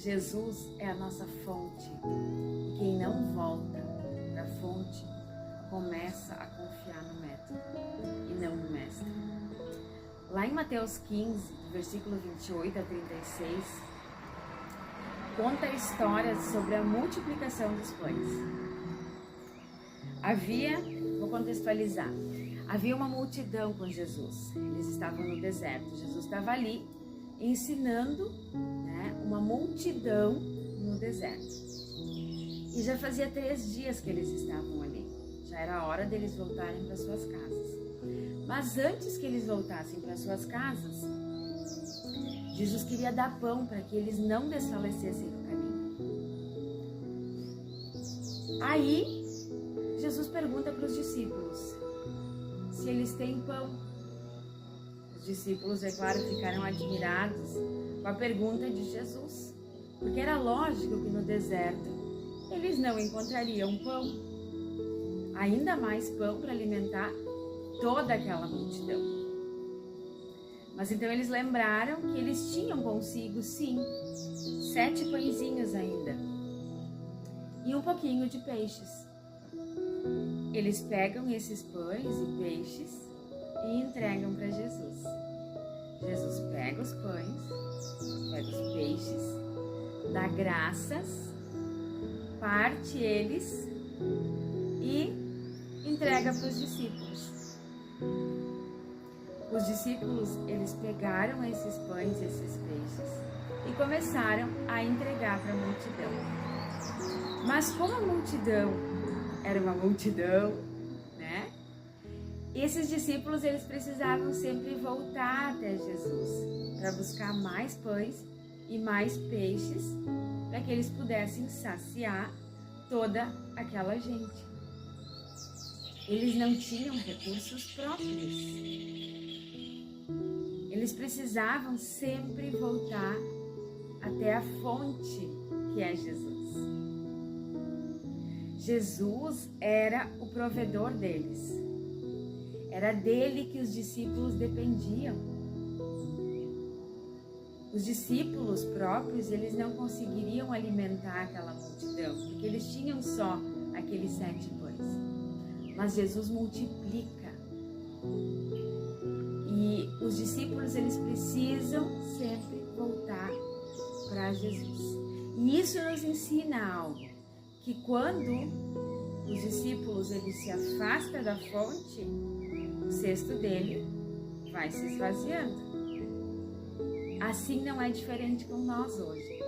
Jesus é a nossa fonte. E quem não volta para a fonte começa a confiar no método e não no mestre. Lá em Mateus 15, versículo 28 a 36, conta a história sobre a multiplicação dos pães. Vou contextualizar, havia uma multidão com Jesus, eles estavam no deserto, Jesus estava ali ensinando, uma multidão no deserto. E já fazia 3 dias que eles estavam ali, já era hora deles voltarem para suas casas. Mas antes que eles voltassem para suas casas, Jesus queria dar pão para que eles não desfalecessem no caminho. Aí, Jesus pergunta para os discípulos se eles têm pão. Os discípulos, é claro, ficaram admirados com a pergunta de Jesus, porque era lógico que no deserto eles não encontrariam pão, ainda mais pão para alimentar toda aquela multidão. Mas então eles lembraram que eles tinham consigo, sim, 7 pãezinhos ainda e um pouquinho de peixes. Eles pegam esses pães e peixes e entregam para Jesus. Jesus pega os pães, pega os peixes, dá graças, parte eles e entrega para os discípulos. Os discípulos, eles pegaram esses pães, esses peixes e começaram a entregar para a multidão. Mas como a multidão era uma multidão, esses discípulos, eles precisavam sempre voltar até Jesus para buscar mais pães e mais peixes para que eles pudessem saciar toda aquela gente. Eles não tinham recursos próprios. Eles precisavam sempre voltar até a fonte que é Jesus. Jesus era o provedor deles. Era dele que os discípulos dependiam. Os discípulos próprios, eles não conseguiriam alimentar aquela multidão, porque eles tinham só aqueles 7 pães. Mas Jesus multiplica. E os discípulos, eles precisam sempre voltar para Jesus. E isso nos ensina algo, que quando os discípulos, eles se afastam da fonte, o cesto dele vai se esvaziando. Assim não é diferente com nós hoje.